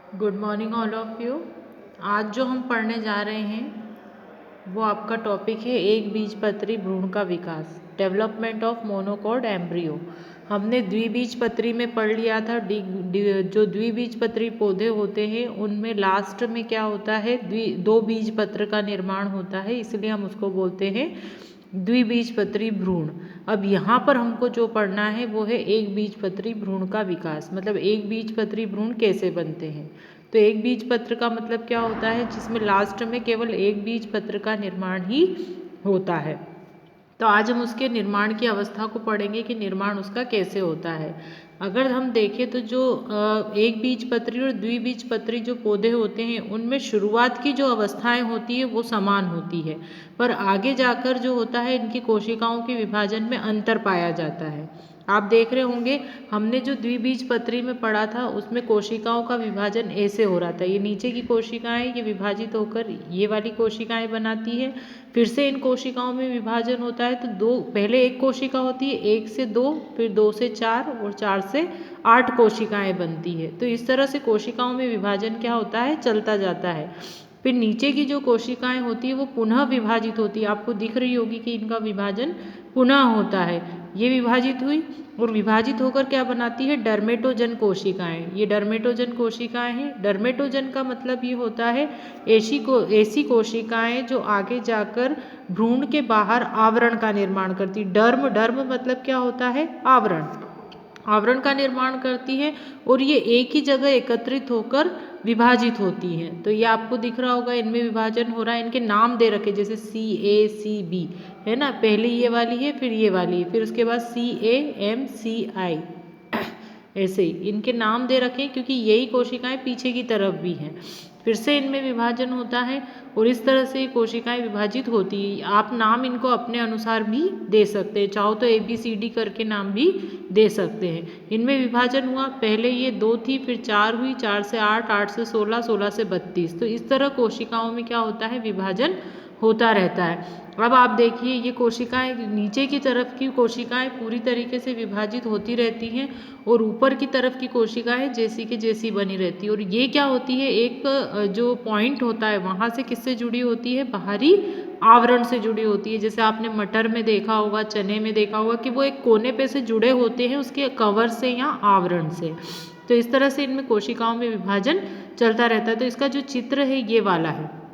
Good morning all of you. आज जो हम पढ़ने जा रहे हैं वो आपका टॉपिक है एक बीजपत्री भ्रूण का विकास, डेवलपमेंट ऑफ मोनोकॉट एम्ब्रियो। हमने द्विबीजपत्री में पढ़ लिया था। जो द्विबीजपत्री पौधे होते हैं उनमें लास्ट में क्या होता है, दो बीजपत्र का निर्माण होता है, इसलिए हम उसको बोलते हैं द्विबीजपत्री भ्रूण। अब यहाँ पर हमको जो पढ़ना है वो है एक बीजपत्री भ्रूण का विकास, मतलब एक बीजपत्री भ्रूण कैसे बनते हैं। तो एक बीजपत्र का मतलब क्या होता है, जिसमें लास्ट में केवल एक बीजपत्र का निर्माण ही होता है। तो आज हम उसके निर्माण की अवस्था को पढ़ेंगे कि निर्माण उसका कैसे होता है। अगर हम देखें तो जो एक बीजपत्री और द्विबीजपत्री जो पौधे होते हैं उनमें शुरुआत की जो अवस्थाएं होती है वो समान होती है, पर आगे जाकर जो होता है इनकी कोशिकाओं के विभाजन में अंतर पाया जाता है। आप देख रहे होंगे हमने जो द्विबीजपत्री में पढ़ा था उसमें कोशिकाओं का विभाजन ऐसे हो रहा था, ये नीचे की कोशिकाएं ये विभाजित होकर ये वाली कोशिकाएं बनाती है, फिर से इन कोशिकाओं में विभाजन होता है तो दो, पहले एक कोशिका होती है, एक से दो, फिर दो से चार और चार से 8 कोशिकाएं बनती है। तो इस तरह से कोशिकाओं में विभाजन क्या होता है, चलता जाता है। फिर नीचे की जो कोशिकाएं होती है वो पुनः विभाजित होती है, आपको दिख रही होगी कि इनका विभाजन पुनः होता है। ये विभाजित हुई और विभाजित होकर क्या बनाती है, डर्मेटोजन कोशिकाएं। ये डर्मेटोजन कोशिकाएं हैं। डर्मेटोजन का मतलब ये होता है ऐसी कोशिकाएं जो आगे जाकर भ्रूण के बाहर आवरण का निर्माण करती। डर्म मतलब क्या होता है, आवरण। आवरण का निर्माण करती है और ये एक ही जगह एकत्रित होकर विभाजित होती हैं। तो ये आपको दिख रहा होगा इनमें विभाजन हो रहा है, इनके नाम दे रखे जैसे CACB है ना, पहले ये वाली है फिर ये वाली है, फिर उसके बाद CAMCI ऐसे ही इनके नाम दे रखे क्योंकि यही कोशिकाएं पीछे की तरफ भी हैं। फिर से इनमें विभाजन होता है और इस तरह से कोशिकाएं विभाजित होती है। आप नाम इनको अपने अनुसार भी दे सकते हैं, चाहो तो ABCD करके नाम भी दे सकते हैं। इनमें विभाजन हुआ, पहले ये 2 थी फिर 4 हुई, 4 से 8, 8 से 16, 16 से 32। तो इस तरह कोशिकाओं में क्या होता है, विभाजन होता रहता है। अब आप देखिए ये कोशिकाएं, नीचे की तरफ की कोशिकाएं पूरी तरीके से विभाजित होती रहती हैं और ऊपर की तरफ की कोशिकाएं जैसी के जैसी बनी रहती है। और ये क्या होती है, एक जो पॉइंट होता है वहाँ से किससे जुड़ी होती है, बाहरी आवरण से जुड़ी होती है। जैसे आपने मटर में देखा होगा, चने में देखा होगा कि वो एक कोने पे से जुड़े होते हैं उसके कवर से या आवरण से। तो इस तरह से इनमें कोशिकाओं में विभाजन चलता रहता है। तो इसका जो चित्र है ये वाला है।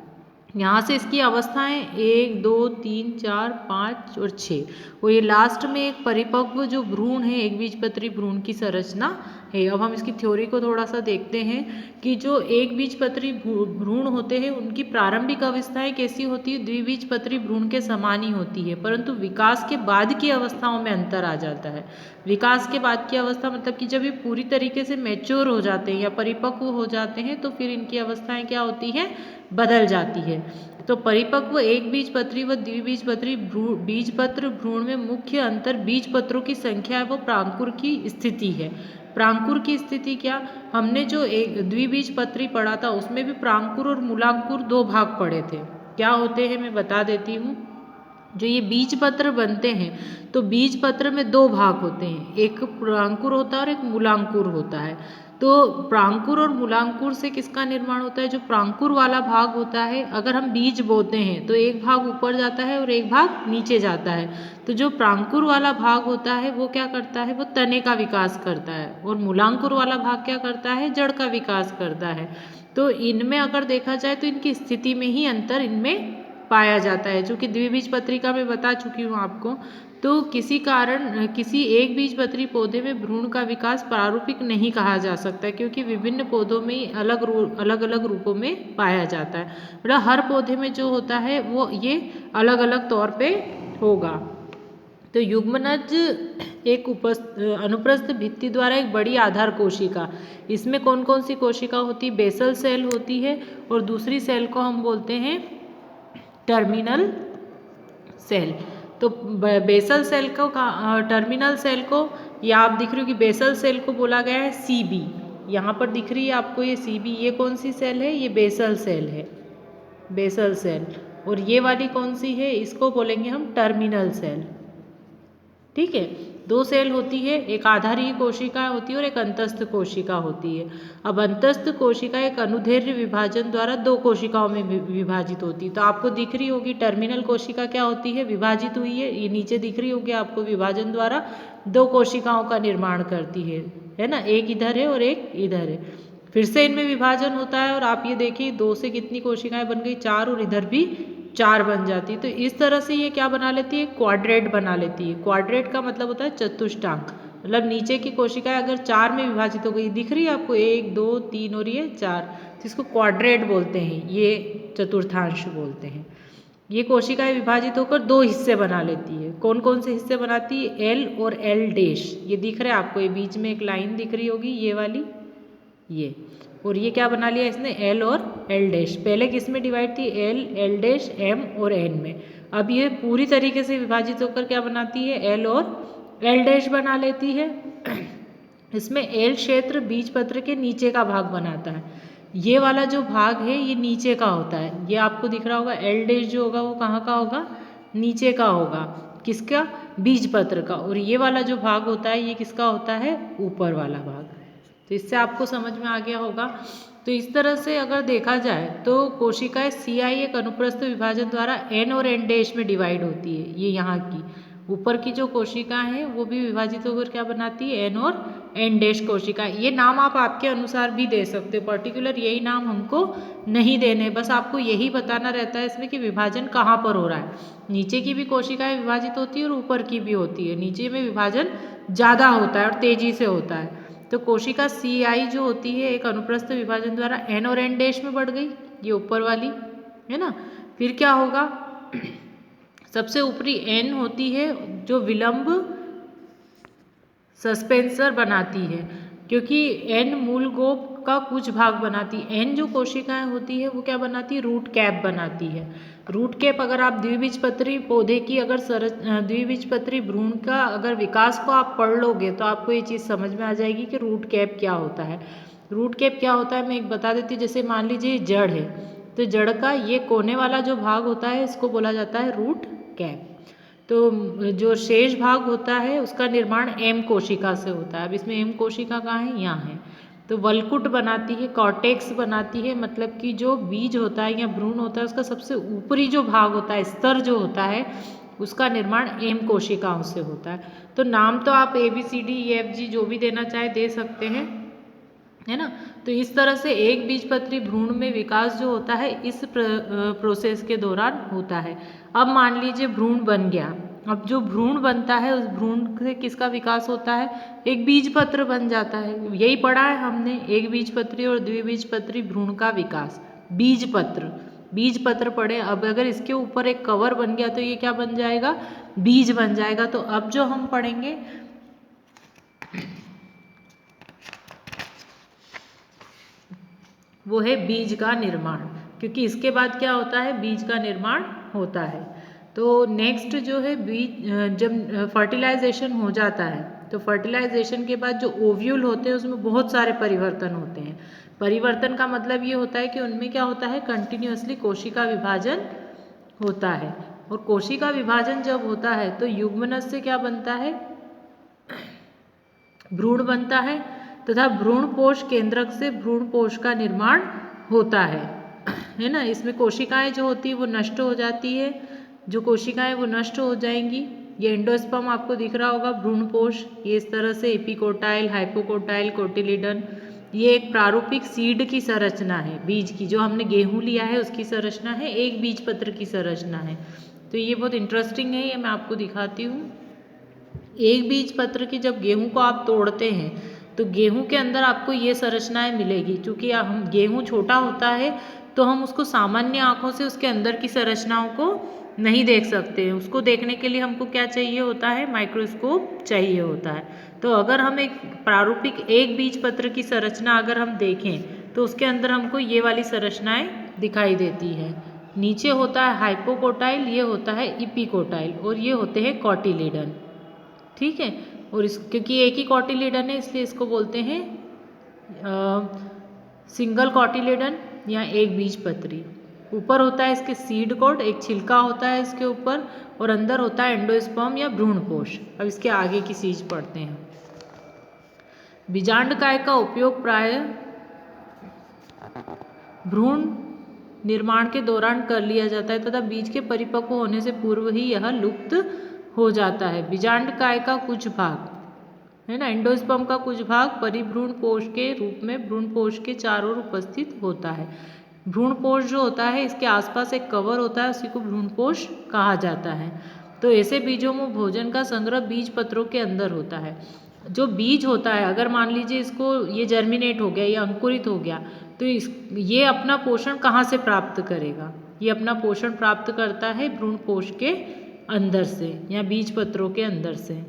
यहाँ से इसकी अवस्थाएं 1 2 3 4 5 और 6, और ये लास्ट में एक परिपक्व जो भ्रूण है, एक बीजपत्री भ्रूण की संरचना है। अब हम इसकी थ्योरी को थोड़ा सा देखते हैं कि जो एक बीजपत्री भ्रूण होते हैं उनकी प्रारंभिक अवस्थाएं कैसी होती है, द्विबीजपत्री भ्रूण के समान ही होती है, परंतु विकास के बाद की अवस्थाओं में अंतर आ जाता है। विकास के बाद की अवस्था मतलब कि जब ये पूरी तरीके से मैच्योर हो जाते हैं या परिपक्व हो जाते हैं तो फिर इनकी अवस्थाएं क्या होती हैं, बदल जाती है। तो परिपक्व एक बीजपत्री व द्विबीजपत्री बीजपत्र भ्रूण में मुख्य अंतर बीजपत्रों की संख्या है वो प्रांकुर की स्थिति है। प्रांकुर की स्थिति क्या, हमने जो एक द्विबीजपत्री पढ़ा था उसमें भी प्रांकुर और मूलांकुर 2 भाग पढ़े थे। क्या होते हैं मैं बता देती हूँ। जो ये बीजपत्र बनते हैं तो बीजपत्र में 2 भाग होते हैं, एक प्रांकुर होता है और एक मूलांकुर होता है। तो प्रांकुर और मूलांकुर से किसका निर्माण होता है, जो प्रांकुर वाला भाग होता है, अगर हम बीज बोते हैं तो एक भाग ऊपर जाता है और एक भाग नीचे जाता है। तो जो प्रांकुर वाला भाग होता है वो क्या करता है, वो तने का विकास करता है, और मूलांकुर वाला भाग क्या करता है, जड़ का विकास करता है। तो इनमें अगर देखा जाए तो इनकी स्थिति में ही अंतर इनमें पाया जाता है। चूँकि द्विबीजपत्री का मैं बता चुकी हूँ आपको, तो किसी कारण किसी एक बीजपत्री पौधे में भ्रूण का विकास प्रारूपिक नहीं कहा जा सकता, क्योंकि विभिन्न पौधों में अलग अलग रूपों में पाया जाता है। मतलब हर पौधे में जो होता है वो ये अलग अलग तौर पे होगा। तो युग्मनज एक अनुप्रस्थ भित्ति द्वारा एक बड़ी आधार कोशिका, इसमें कौन कौन सी कोशिका होती है, बेसल सेल होती है और दूसरी सेल को हम बोलते हैं टर्मिनल सेल। तो बेसल सेल को टर्मिनल सेल को, या आप दिख रही हो कि बेसल सेल को बोला गया है CB, यहाँ पर दिख रही है आपको ये CB, ये कौन सी सेल है, ये बेसल सेल है, बेसल सेल। और ये वाली कौन सी है, इसको बोलेंगे हम टर्मिनल सेल। ठीक है। दो सेल होती है, एक आधारीय कोशिका होती है और एक अंतस्थ कोशिका होती है। अब अंतस्थ कोशिका एक अनुदैर्ध्य विभाजन द्वारा दो कोशिकाओं में विभाजित होती है। तो आपको दिख रही होगी टर्मिनल कोशिका क्या होती है, विभाजित हुई है, ये नीचे दिख रही होगी आपको, विभाजन द्वारा दो कोशिकाओं का निर्माण करती है ना, एक इधर है और एक इधर है। फिर से इनमें विभाजन होता है और आप ये देखिए दो से कितनी कोशिकाएं बन गई, चार, और इधर भी चार बन जाती है। तो इस तरह से ये क्या बना लेती है, क्वाड्रेट बना लेती है। क्वाड्रेट का मतलब होता है चतुष्टांक, मतलब नीचे की कोशिकाएं अगर चार में विभाजित हो गई, दिख रही है आपको, एक, दो, तीन और ये चार, तो इसको क्वाड्रेट बोलते हैं, ये चतुर्थांश बोलते हैं। ये कोशिकाएं विभाजित होकर दो हिस्से बना लेती है। कौन कौन से हिस्से बनाती है, एल और एल डैश, ये दिख रहा है आपको, ये बीच में एक लाइन दिख रही होगी ये वाली, ये, और ये क्या बना लिया इसने, एल और एल डैश। पहले किस में डिवाइड थी, एल, एल डैश, एम और एन में। अब ये पूरी तरीके से विभाजित होकर क्या बनाती है, एल और एल डैश बना लेती है। इसमें एल क्षेत्र बीजपत्र के नीचे का भाग बनाता है। ये वाला जो भाग है ये नीचे का होता है, ये आपको दिख रहा होगा, एल डैश जो होगा वो कहाँ का होगा, नीचे का होगा, किसका, बीजपत्र का। और ये वाला जो भाग होता है ये किसका होता है, ऊपर वाला भाग। तो इससे आपको समझ में आ गया होगा। तो इस तरह से अगर देखा जाए तो कोशिकाएं सीआई एक अनुप्रस्थ विभाजन द्वारा एन और एन डैश में डिवाइड होती है। ये यहाँ की ऊपर की जो कोशिकाएं हैं वो भी विभाजित होकर क्या बनाती है, एन और एन डैश कोशिका। ये नाम आप आपके अनुसार भी दे सकते हो, पर्टिकुलर यही नाम हमको नहीं देने, बस आपको यही बताना रहता है इसमें कि विभाजन कहाँ पर हो रहा है। नीचे की भी कोशिकाएं विभाजित होती है और ऊपर की भी होती है। नीचे में विभाजन ज़्यादा होता है और तेजी से होता है। तो कोशिका सी आई जो होती है एक अनुप्रस्थ विभाजन द्वारा एन और एन डैश में बढ़ गई, ये ऊपर वाली है ना। फिर क्या होगा, सबसे ऊपरी एन होती है जो विलंब सस्पेंसर बनाती है, क्योंकि एन मूल गोप का कुछ भाग बनाती है। एन जो कोशिकाएं होती है वो क्या बनाती है, रूट कैप बनाती है। रूट कैप अगर आप द्विबीजपत्री पौधे की अगर द्विबीजपत्री भ्रूण का अगर विकास को आप पढ़ लोगे तो आपको ये चीज़ समझ में आ जाएगी कि रूट कैप क्या होता है। रूट कैप क्या होता है मैं एक बता देती हूँ। जैसे मान लीजिए जड़ है, तो जड़ का ये कोने वाला जो भाग होता है इसको बोला जाता है रूट कैप। तो जो शेष भाग होता है उसका निर्माण एम कोशिका से होता है। अब इसमें एम कोशिका कहाँ है, यहाँ है। तो वलकुट बनाती है, कॉर्टेक्स बनाती है, मतलब कि जो बीज होता है या भ्रूण होता है उसका सबसे ऊपरी जो भाग होता है, स्तर जो होता है, उसका निर्माण एम कोशिकाओं से होता है। तो नाम तो आप ABCDEFG जो भी देना चाहे दे सकते हैं, है ना। तो इस तरह से एक बीजपत्री भ्रूण में विकास जो होता है इस प्रोसेस के दौरान होता है। अब मान लीजिए भ्रूण बन गया, अब जो भ्रूण बनता है उस भ्रूण से किसका विकास होता है, एक बीजपत्र बन जाता है। यही पढ़ा है हमने, एक बीजपत्री और द्विबीजपत्री भ्रूण का विकास, बीजपत्र, बीजपत्र पढ़े। अब अगर इसके ऊपर एक कवर बन गया तो ये क्या बन जाएगा, बीज बन जाएगा। तो अब जो हम पढ़ेंगे वो है बीज का निर्माण, क्योंकि इसके बाद क्या होता है, बीज का निर्माण होता है। तो नेक्स्ट जो है बीज, जब फर्टिलाइजेशन हो जाता है तो फर्टिलाइजेशन के बाद जो ओव्यूल होते हैं उसमें बहुत सारे परिवर्तन होते हैं। परिवर्तन का मतलब ये होता है कि उनमें क्या होता है, कंटिन्यूअसली कोशिका विभाजन होता है। और कोशिका विभाजन जब होता है तो युग्मनज से क्या बनता है, भ्रूण बनता है, तथा भ्रूणपोष केंद्रक से भ्रूणपोष का निर्माण होता है ना। इसमें कोशिकाएं जो होती है वो नष्ट हो जाती है, जो कोशिकाएं वो नष्ट हो जाएंगी। ये एंडोस्पर्म आपको दिख रहा होगा, भ्रूणपोष, ये इस तरह से एपिकोटाइल, हाइपोकोटाइल, कोटिलिडन, ये एक प्रारूपिक सीड की संरचना है, बीज की, जो हमने गेहूं लिया है उसकी संरचना है, एक बीजपत्र की संरचना है। तो ये बहुत इंटरेस्टिंग है, ये मैं आपको दिखाती हूँ। एक बीजपत्र की जब गेहूं को आप तोड़ते हैं तो गेहूं के अंदर आपको ये संरचनाएं मिलेगी। क्योंकि हम गेहूं छोटा होता है तो हम उसको सामान्य आंखों से उसके अंदर की संरचनाओं को नहीं देख सकते हैं। उसको देखने के लिए हमको क्या चाहिए होता है, माइक्रोस्कोप चाहिए होता है। तो अगर हम एक प्रारूपिक एक बीजपत्र की संरचना अगर हम देखें तो उसके अंदर हमको ये वाली संरचनाएं दिखाई देती है। नीचे होता है हाइपोकोटाइल, ये होता है इपिकोटाइल, और ये होते हैं कॉटिलिडन, ठीक है। और इस क्योंकि एक ही कॉटिलिडन है इसलिए इसको बोलते हैं सिंगल कॉटिलिडन या एक बीजपत्री। ऊपर होता है इसके सीड कोट, एक छिलका होता है इसके ऊपर, और अंदर होता है एंडोस्पर्म या भ्रूणपोष। अब इसके आगे की चीज पढ़ते हैं। बीजांडकाय का उपयोग प्राय भ्रूण निर्माण के दौरान कर लिया जाता है तथा बीज के परिपक्व होने से पूर्व ही यह लुप्त हो जाता है। बीजांडकाय का कुछ भाग है ना, एंडोस्पर्म का कुछ भाग परिभ्रूण पोष के रूप में भ्रूणपोष के चारों ओर उपस्थित होता है। भ्रूणपोष जो होता है इसके आसपास एक कवर होता है, उसी को भ्रूणपोष कहा जाता है। तो ऐसे बीजों में भोजन का संग्रह बीज पत्रों के अंदर होता है। जो बीज होता है, अगर मान लीजिए इसको ये जर्मिनेट हो गया, ये अंकुरित हो गया, तो ये अपना पोषण कहाँ से प्राप्त करेगा? ये अपना पोषण प्राप्त करता है भ्रूणपोष के अंदर से या बीज पत्रों के अंदर से।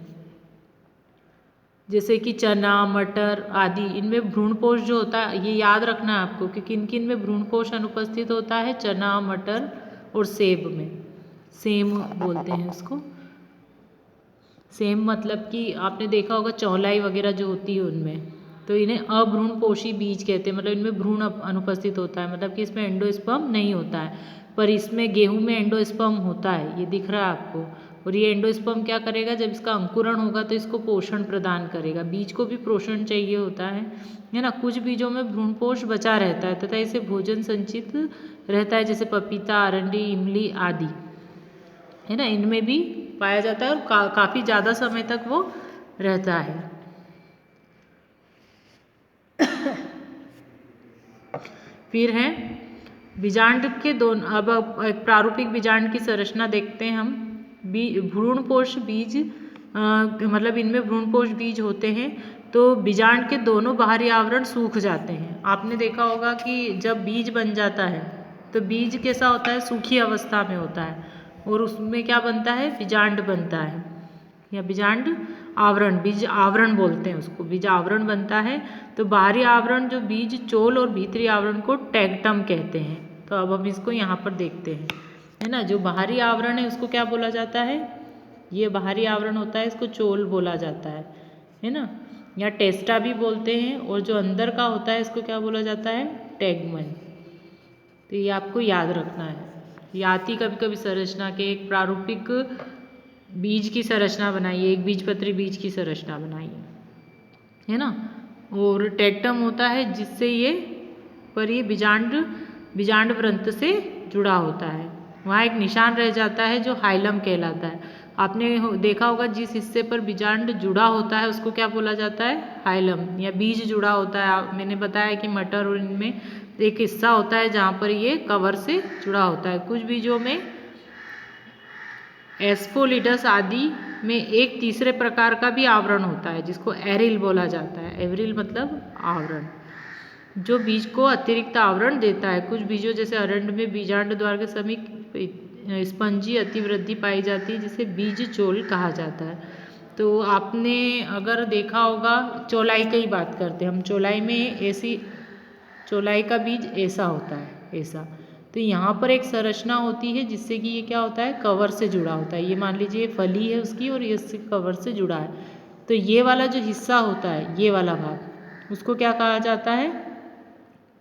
जैसे कि चना, मटर आदि, इनमें भ्रूणपोष जो होता है, ये याद रखना है आपको कि किन किन में भ्रूणपोष अनुपस्थित होता है। चना, मटर और सेब में, सेम बोलते हैं उसको। सेम मतलब कि आपने देखा होगा चौलाई वगैरह जो होती है उनमें, तो इन्हें अभ्रूणपोषी बीज कहते हैं। मतलब इनमें भ्रूण अनुपस्थित होता है, मतलब कि इसमें एंडोस्पर्म नहीं होता है। पर इसमें गेहूं में एंडोस्पर्म होता है, ये दिख रहा है आपको। और ये एंडोस्पर्म क्या करेगा, जब इसका अंकुरण होगा तो इसको पोषण प्रदान करेगा। बीज को भी पोषण चाहिए होता है ना। कुछ बीजों में भ्रूणपोष बचा रहता है तथा इसे भोजन संचित रहता है, जैसे पपीता, अरंडी, इमली आदि, है ना, इनमें भी पाया जाता है और काफ़ी ज़्यादा समय तक वो रहता है। फिर है बीजांड के दोनों। अब एक प्रारूपिक बीजांड की संरचना देखते हैं हम। भ्रूणपोष बीज मतलब इनमें भ्रूणपोष बीज होते हैं, तो बीजांड के दोनों बाहरी आवरण सूख जाते हैं। आपने देखा होगा कि जब बीज बन जाता है तो बीज कैसा होता है, सूखी अवस्था में होता है, और उसमें क्या बनता है, बीजांड बनता है या बीजांड आवरण, बीज आवरण बोलते हैं उसको, बीज आवरण बनता है। तो बाहरी आवरण जो बीज चोल और भीतरी आवरण को टैगटम कहते हैं। तो अब हम इसको यहाँ पर देखते हैं, है ना। जो बाहरी आवरण है उसको क्या बोला जाता है, ये बाहरी आवरण होता है, इसको चोल बोला जाता है ना, या टेस्टा भी बोलते हैं। और जो अंदर का होता है इसको क्या बोला जाता है, टैगमन। तो ये आपको याद रखना है। ये आती कभी कभी संरचना के, एक प्रारूपिक बीज की संरचना बनाइए, एक बीजपत्री बीज की संरचना बनाइए, है ना। और टैगटम होता है जिससे ये पर ये बीजांड वृंत से जुड़ा होता है। वहाँ एक निशान रह जाता है जो हाइलम कहलाता है। आपने देखा होगा जिस हिस्से पर बीजांड जुड़ा होता है उसको क्या बोला जाता है, हाइलम, या बीज जुड़ा होता है। मैंने बताया कि मटर और इनमें एक हिस्सा होता है जहाँ पर ये कवर से जुड़ा होता है। कुछ बीजों में एस्फोलिडस आदि में एक तीसरे प्रकार का भी आवरण होता है जिसको एरिल बोला जाता है। एवरिल मतलब आवरण, जो बीज को अतिरिक्त आवरण देता है। कुछ बीजों जैसे अरंड में बीजांड द्वार के समीप स्पंजी अतिवृद्धि पाई जाती है जिसे बीज चोल कहा जाता है। तो आपने अगर देखा होगा, चौलाई की ही बात करते हैं हम, चौलाई में ऐसी, चौलाई का बीज ऐसा होता है, ऐसा। तो यहाँ पर एक संरचना होती है जिससे कि ये क्या होता है, कवर से जुड़ा होता है। ये मान लीजिए ये फली है उसकी और ये इससे कवर से जुड़ा है। तो ये वाला जो हिस्सा होता है, ये वाला भाग, उसको क्या कहा जाता है,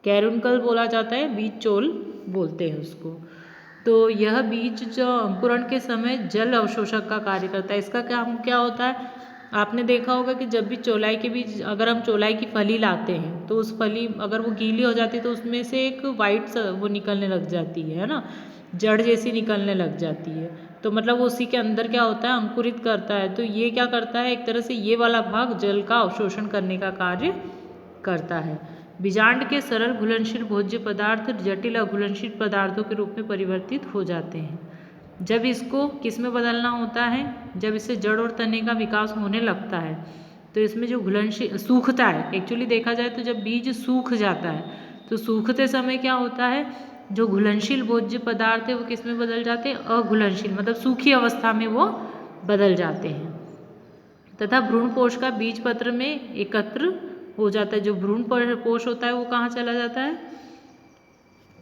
कैरुनकल बोला जाता है, बीज चोल बोलते हैं उसको। तो यह बीज जो अंकुरण के समय जल अवशोषक का कार्य करता है। इसका काम क्या होता है, आपने देखा होगा कि जब भी चौलाई के बीज, अगर हम चौलाई की फली लाते हैं तो उस फली अगर वो गीली हो जाती है तो उसमें से एक वाइट वो निकलने लग जाती है ना, जड़ जैसी निकलने लग जाती है। तो मतलब वो उसी के अंदर क्या होता है, अंकुरित करता है। तो ये क्या करता है, एक तरह से ये वाला भाग जल का अवशोषण करने का कार्य करता है। बीजांड के सरल घुलनशील भोज्य पदार्थ जटिल अघुलनशील पदार्थों के रूप में परिवर्तित हो जाते हैं। जब इसको किस में बदलना होता है, जब इससे जड़ और तने का विकास होने लगता है तो इसमें जो घुलनशील सूखता है, एक्चुअली देखा जाए तो जब बीज सूख जाता है तो सूखते समय क्या होता है, जो घुलनशील भोज्य पदार्थ है वो किस में बदल जाते हैं, अघुलनशील, मतलब सूखी अवस्था में वो बदल जाते हैं। तथा भ्रूणपोष का बीज पत्र में एकत्र हो जाता है। जो भ्रूणपोष होता है वो कहाँ चला जाता है,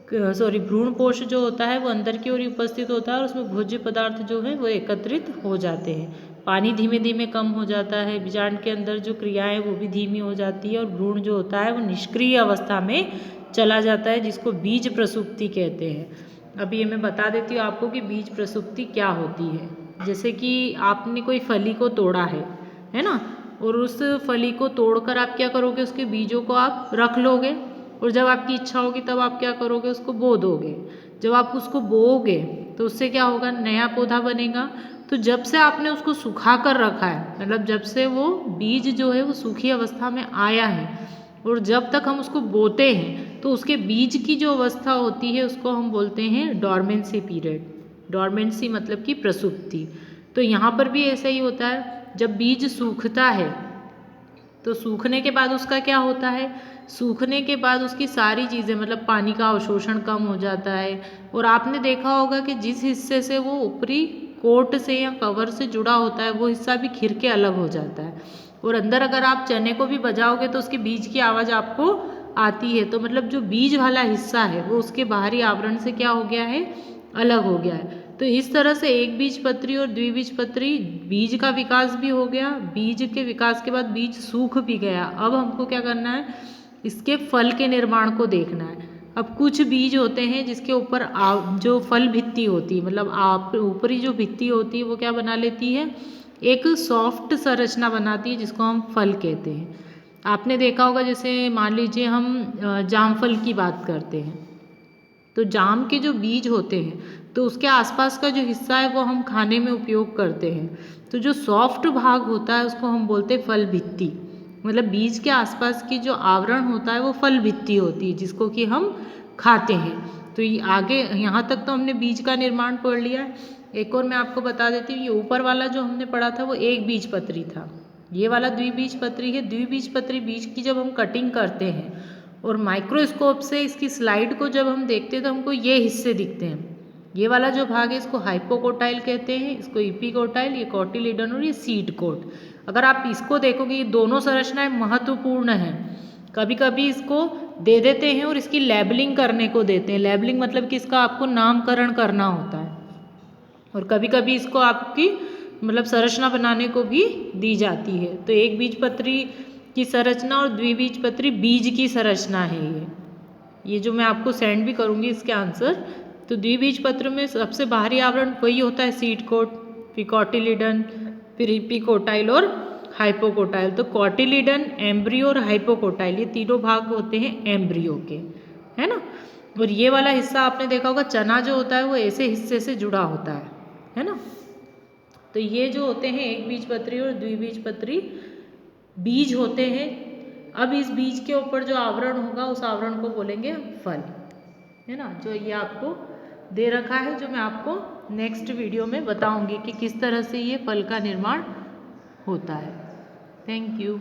भ्रूणपोष जो होता है वो अंदर की ओर उपस्थित होता है और उसमें भोज्य पदार्थ जो है वो एकत्रित हो जाते हैं। पानी धीमे धीमे कम हो जाता है, बीजांड के अंदर जो क्रियाएं वो भी धीमी हो जाती है और भ्रूण जो होता है वो निष्क्रिय अवस्था में चला जाता है जिसको बीज प्रसुप्ति कहते हैं। अभी ये मैं बता देती हूँ आपको कि बीज प्रसुप्ति क्या होती है। जैसे कि आपने कोई फली को तोड़ा है ना, और उस फली को तोड़कर आप क्या करोगे, उसके बीजों को आप रख लोगे, और जब आपकी इच्छा होगी तब आप क्या करोगे, उसको बो दोगे। जब आप उसको बोओगे तो उससे क्या होगा, नया पौधा बनेगा। तो जब से आपने उसको सुखा कर रखा है, मतलब जब से वो बीज जो है वो सूखी अवस्था में आया है, और जब तक हम उसको बोते हैं तो उसके बीज की जो अवस्था होती है उसको हम बोलते हैं डॉर्मेंसी पीरियड। डॉर्मेंसी मतलब कि प्रसुप्ति। तो यहाँ पर भी ऐसा ही होता है, जब बीज सूखता है तो सूखने के बाद उसका क्या होता है, सूखने के बाद उसकी सारी चीज़ें, मतलब पानी का अवशोषण कम हो जाता है, और आपने देखा होगा कि जिस हिस्से से वो ऊपरी कोट से या कवर से जुड़ा होता है वो हिस्सा भी खिर के अलग हो जाता है। और अंदर अगर आप चने को भी बजाओगे तो उसके बीज की आवाज़ आपको आती है। तो मतलब जो बीज वाला हिस्सा है वो उसके बाहरी आवरण से क्या हो गया है, अलग हो गया है। तो इस तरह से एक बीजपत्री और द्विबीजपत्री, बीज का विकास भी हो गया, बीज के विकास के बाद बीज सूख भी गया। अब हमको क्या करना है, इसके फल के निर्माण को देखना है। अब कुछ बीज होते हैं जिसके ऊपर जो फल भित्ति होती है, मतलब आप ऊपरी जो भित्ति होती है वो क्या बना लेती है, एक सॉफ्ट संरचना बनाती है जिसको हम फल कहते हैं। आपने देखा होगा, जैसे मान लीजिए हम जामफल की बात करते हैं, तो जाम के जो बीज होते हैं तो उसके आसपास का जो हिस्सा है वो हम खाने में उपयोग करते हैं। तो जो सॉफ्ट भाग होता है उसको हम बोलते हैं फल भित्ति। मतलब बीज के आसपास की जो आवरण होता है वो फल भित्ति होती है जिसको कि हम खाते हैं। तो ये आगे यहाँ तक तो हमने बीज का निर्माण पढ़ लिया है। एक और मैं आपको बता देती हूँ, ये ऊपर वाला जो हमने पढ़ा था वो एक बीजपत्री था, ये वाला द्विबीजपत्री है। द्विबीजपत्री बीज की जब हम कटिंग करते हैं और माइक्रोस्कोप से इसकी स्लाइड को जब हम देखते हैं तो हमको ये हिस्से दिखते हैं। ये वाला जो भाग है इसको हाइपोकोटाइल कहते हैं, इसको इपीकोटाइल, ये कोटिलीडन और ये सीड कोट। अगर आप इसको देखोगे ये दोनों संरचनाएं महत्वपूर्ण हैं। कभी कभी इसको दे देते हैं और इसकी लेबलिंग करने को देते हैं। लेबलिंग मतलब कि इसका आपको नामकरण करना होता है, और कभी कभी इसको आपकी मतलब संरचना बनाने को भी दी जाती है। तो एक बीजपत्री की संरचना और द्विबीजपत्री बीज की संरचना है ये जो मैं आपको सेंड भी करूँगी इसके आंसर। तो द्विबीजपत्र में सबसे बाहरी आवरण वही होता है, सीड कोट, फिर कोटिलीडन, फिर इपीकोटाइल और हाइपोकोटाइल। तो कोटिलीडन, एम्ब्रियो और हाइपोकोटाइल ये तीनों भाग होते हैं एम्ब्रियो के, है ना। और ये वाला हिस्सा आपने देखा होगा, चना जो होता है वो ऐसे हिस्से से जुड़ा होता है ना। तो ये जो होते हैं एक बीजपत्री और द्विबीजपत्री बीज होते हैं। अब इस बीज के ऊपर जो आवरण होगा उस आवरण को बोलेंगे फल, है ना। जो ये आपको दे रखा है, जो मैं आपको नेक्स्ट वीडियो में बताऊंगी कि किस तरह से ये फल का निर्माण होता है। Thank you.